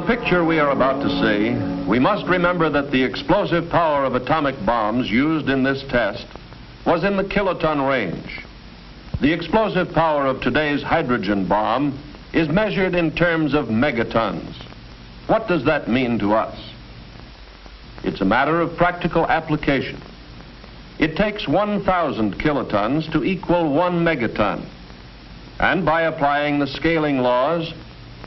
the picture we are about to see, we must remember that the explosive power of atomic bombs used in this test was in the kiloton range. The explosive power of today's hydrogen bomb is measured in terms of megatons. What does that mean to us? It's a matter of practical application. It takes 1,000 kilotons to equal 1 megaton. And by applying the scaling laws,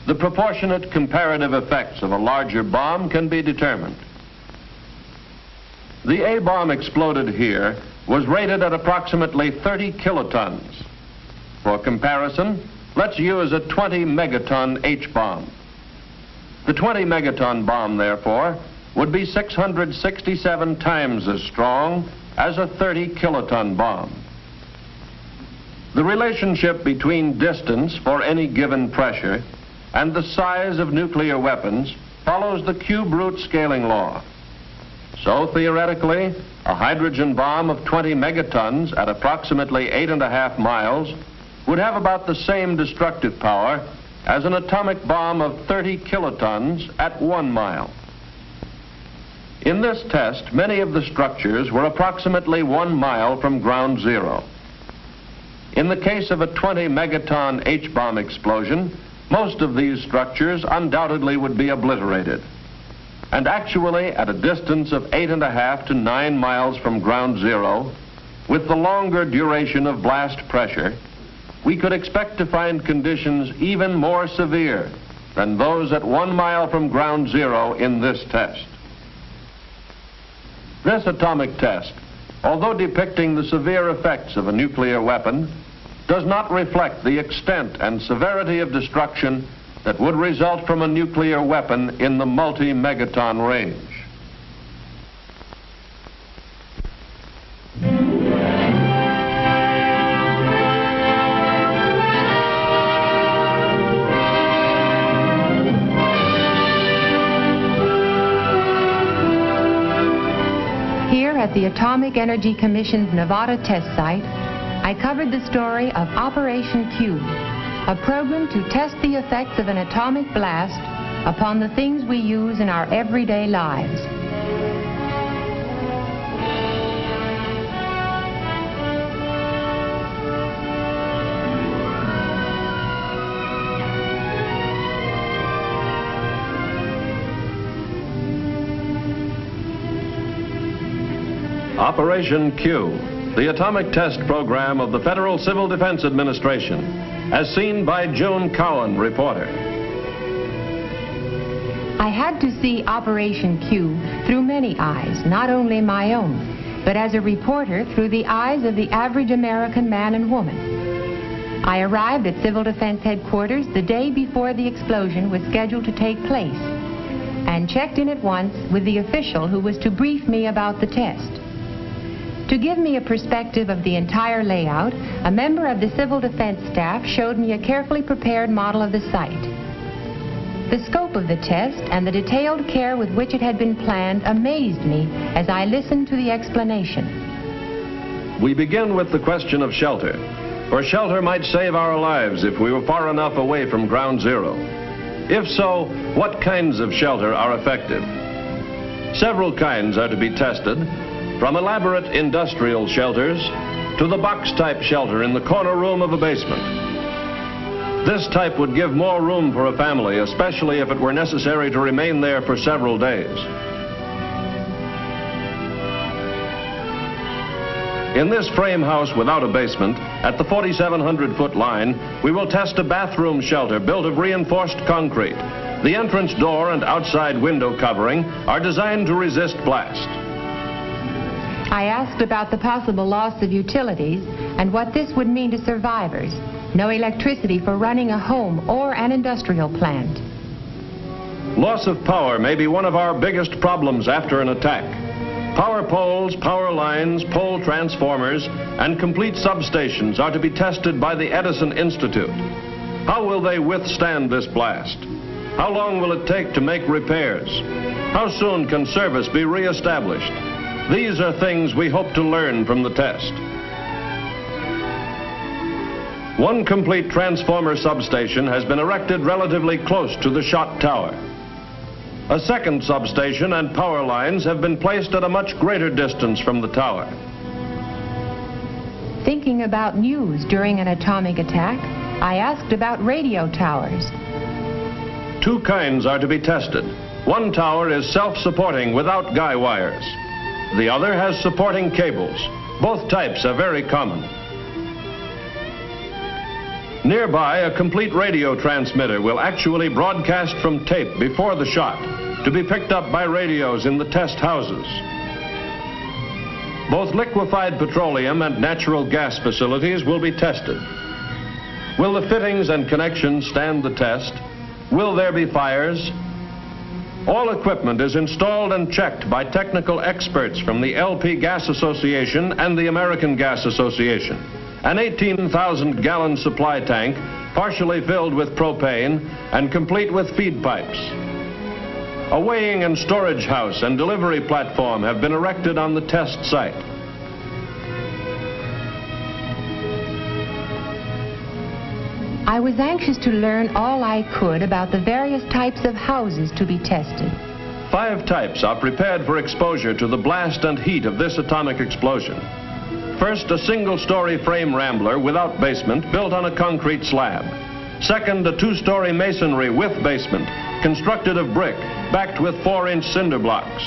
the proportionate comparative effects of a larger bomb can be determined. The A bomb exploded here was rated at approximately 30 kilotons. For comparison, let's use a 20 megaton H bomb. The 20 megaton bomb, therefore, would be 667 times as strong as a 30 kiloton bomb. The relationship between distance for any given pressure and the size of nuclear weapons follows the cube root scaling law. So theoretically, a hydrogen bomb of 20 megatons at approximately 8.5 miles would have about the same destructive power as an atomic bomb of 30 kilotons at 1 mile. In this test, many of the structures were approximately 1 mile from ground zero. In the case of a 20 megaton H-bomb explosion, most of these structures undoubtedly would be obliterated. And actually, at a distance of 8.5 to 9 miles from ground zero, with the longer duration of blast pressure, we could expect to find conditions even more severe than those at 1 mile from ground zero in this test. This atomic test, although depicting the severe effects of a nuclear weapon, does not reflect the extent and severity of destruction that would result from a nuclear weapon in the multi-megaton range. Here at the Atomic Energy Commission's Nevada test site, I covered the story of Operation Q, a program to test the effects of an atomic blast upon the things we use in our everyday lives. Operation Q, the atomic test program of the Federal Civil Defense Administration, as seen by June Cowan, reporter. I had to see Operation Q through many eyes, not only my own, but as a reporter through the eyes of the average American man and woman. I arrived at Civil Defense Headquarters the day before the explosion was scheduled to take place, and checked in at once with the official who was to brief me about the test. To give me a perspective of the entire layout, a member of the Civil Defense staff showed me a carefully prepared model of the site. The scope of the test and the detailed care with which it had been planned amazed me as I listened to the explanation. We begin with the question of shelter, for shelter might save our lives if we were far enough away from ground zero. If so, what kinds of shelter are effective? Several kinds are to be tested, from elaborate industrial shelters to the box-type shelter in the corner room of a basement. This type would give more room for a family, especially if it were necessary to remain there for several days. In this frame house without a basement, at the 4,700-foot line, we will test a bathroom shelter built of reinforced concrete. The entrance door and outside window covering are designed to resist blast. I asked about the possible loss of utilities and what this would mean to survivors. No electricity for running a home or an industrial plant. Loss of power may be one of our biggest problems after an attack. Power poles, power lines, pole transformers, and complete substations are to be tested by the Edison Institute. How will they withstand this blast? How long will it take to make repairs? How soon can service be reestablished? These are things we hope to learn from the test. One complete transformer substation has been erected relatively close to the shot tower. A second substation and power lines have been placed at a much greater distance from the tower. Thinking about news during an atomic attack, I asked about radio towers. Two kinds are to be tested. One tower is self-supporting without guy wires. The other has supporting cables. Both types are very common. Nearby, a complete radio transmitter will actually broadcast from tape before the shot to be picked up by radios in the test houses. Both liquefied petroleum and natural gas facilities will be tested. Will the fittings and connections stand the test? Will there be fires? All equipment is installed and checked by technical experts from the LP Gas Association and the American Gas Association. An 18,000-gallon supply tank, partially filled with propane and complete with feed pipes. A weighing and storage house and delivery platform have been erected on the test site. I was anxious to learn all I could about the various types of houses to be tested. 5 types are prepared for exposure to the blast and heat of this atomic explosion. First, a single-story frame rambler without basement built on a concrete slab. Second, a 2-story masonry with basement constructed of brick backed with 4-inch cinder blocks.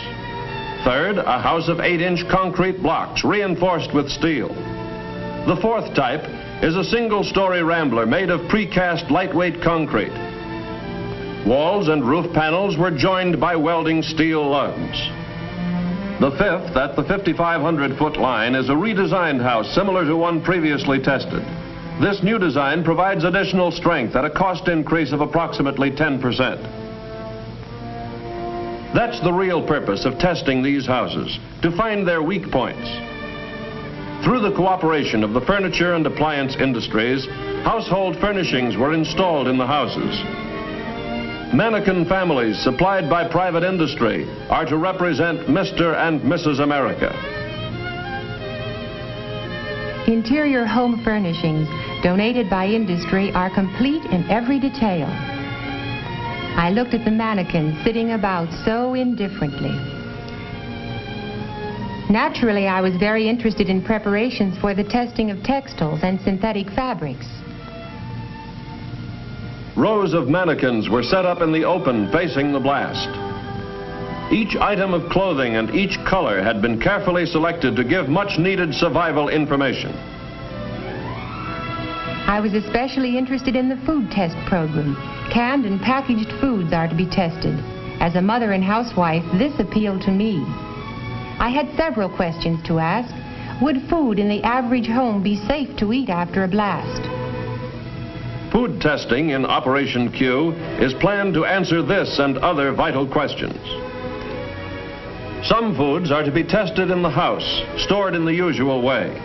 Third, a house of 8-inch concrete blocks reinforced with steel. The 4th type is a single-story rambler made of precast lightweight concrete. Walls and roof panels were joined by welding steel lugs. The 5th, at the 5,500-foot line, is a redesigned house similar to one previously tested. This new design provides additional strength at a cost increase of approximately 10%. That's the real purpose of testing these houses, to find their weak points. Through the cooperation of the furniture and appliance industries, household furnishings were installed in the houses. Mannequin families supplied by private industry are to represent Mr. and Mrs. America. Interior home furnishings donated by industry are complete in every detail. I looked at the mannequins sitting about so indifferently. Naturally, I was very interested in preparations for the testing of textiles and synthetic fabrics. Rows of mannequins were set up in the open facing the blast. Each item of clothing and each color had been carefully selected to give much needed survival information. I was especially interested in the food test program. Canned and packaged foods are to be tested. As a mother and housewife, this appealed to me. I had several questions to ask. Would food in the average home be safe to eat after a blast? Food testing in Operation Q is planned to answer this and other vital questions. Some foods are to be tested in the house, stored in the usual way.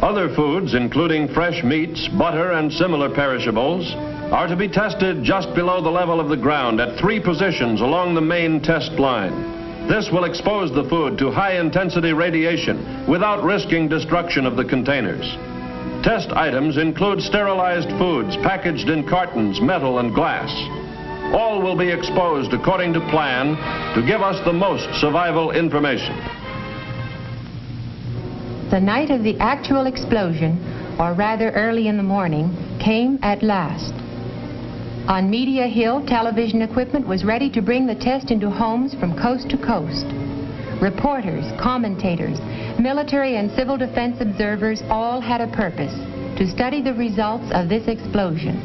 Other foods, including fresh meats, butter, and similar perishables, are to be tested just below the level of the ground at 3 positions along the main test line. This will expose the food to high-intensity radiation without risking destruction of the containers. Test items include sterilized foods packaged in cartons, metal, and glass. All will be exposed according to plan to give us the most survival information. The night of the actual explosion, or rather early in the morning, came at last. On Media Hill, television equipment was ready to bring the test into homes from coast to coast. Reporters, commentators, military and civil defense observers all had a purpose: to study the results of this explosion.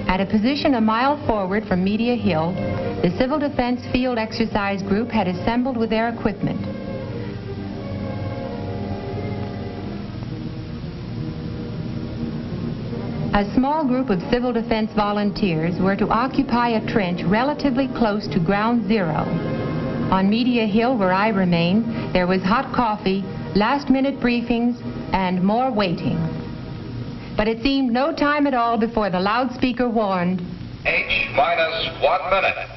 At a position a mile forward from Media Hill, the Civil Defense Field Exercise Group had assembled with their equipment. A small group of civil defense volunteers were to occupy a trench relatively close to ground zero. On Media Hill, where I remained, there was hot coffee, last-minute briefings, and more waiting. But it seemed no time at all before the loudspeaker warned, H-minus 1 minute.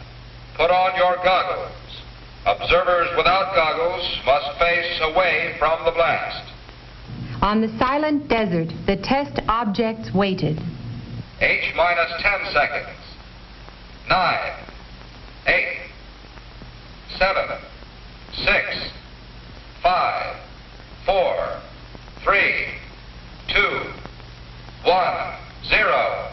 Put on your goggles. Observers without goggles must face away from the blast. On the silent desert, the test objects waited. H-minus 10 seconds. 9, 8, 7, 6, 5, 4, 3, 2, 1, 0.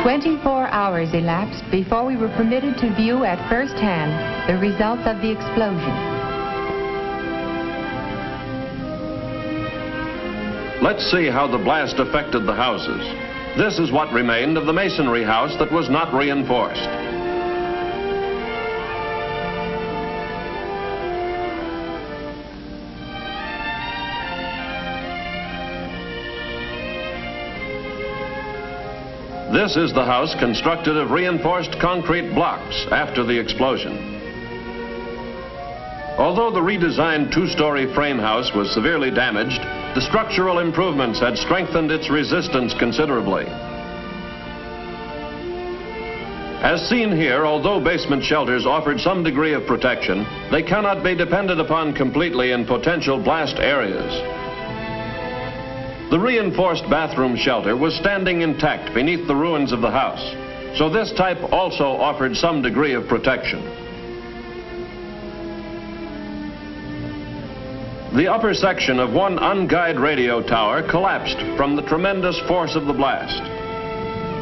24 hours elapsed before we were permitted to view at first hand the results of the explosion. Let's see how the blast affected the houses. This is what remained of the masonry house that was not reinforced. This is the house constructed of reinforced concrete blocks after the explosion. Although the redesigned two-story frame house was severely damaged, the structural improvements had strengthened its resistance considerably. As seen here, although basement shelters offered some degree of protection, they cannot be depended upon completely in potential blast areas. The reinforced bathroom shelter was standing intact beneath the ruins of the house, so this type also offered some degree of protection. The upper section of one unguided radio tower collapsed from the tremendous force of the blast.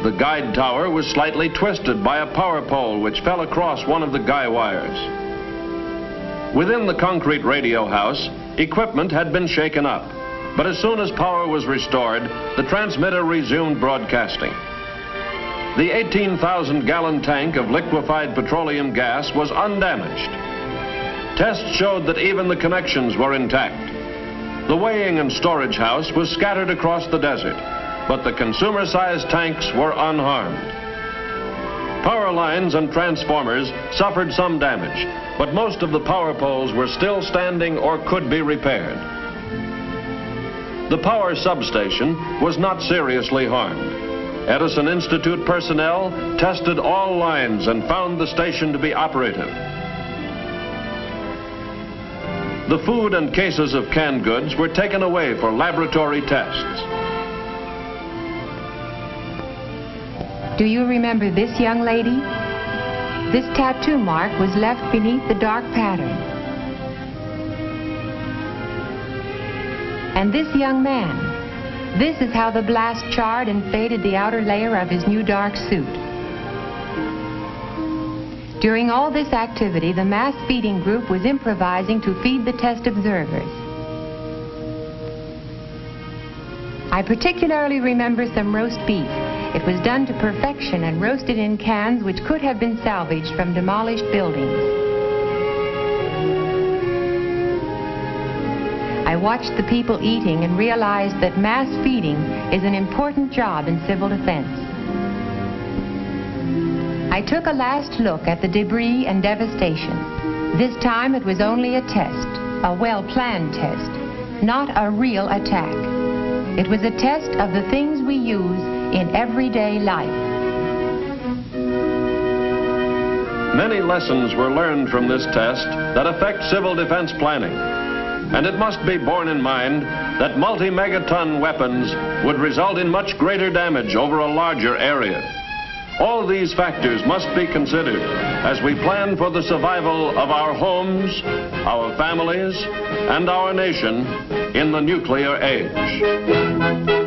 The guide tower was slightly twisted by a power pole which fell across one of the guy wires. Within the concrete radio house, equipment had been shaken up. But as soon as power was restored, the transmitter resumed broadcasting. The 18,000-gallon tank of liquefied petroleum gas was undamaged. Tests showed that even the connections were intact. The weighing and storage house was scattered across the desert, but the consumer-sized tanks were unharmed. Power lines and transformers suffered some damage, but most of the power poles were still standing or could be repaired. The power substation was not seriously harmed. Edison Institute personnel tested all lines and found the station to be operative. The food and cases of canned goods were taken away for laboratory tests. Do you remember this young lady? This tattoo mark was left beneath the dark pattern. And this young man, this is how the blast charred and faded the outer layer of his new dark suit. During all this activity, the mass feeding group was improvising to feed the test observers. I particularly remember some roast beef. It was done to perfection and roasted in cans which could have been salvaged from demolished buildings. I watched the people eating and realized that mass feeding is an important job in civil defense. I took a last look at the debris and devastation. This time it was only a test, a well-planned test, not a real attack. It was a test of the things we use in everyday life. Many lessons were learned from this test that affect civil defense planning. And it must be borne in mind that multi-megaton weapons would result in much greater damage over a larger area. All these factors must be considered as we plan for the survival of our homes, our families, and our nation in the nuclear age.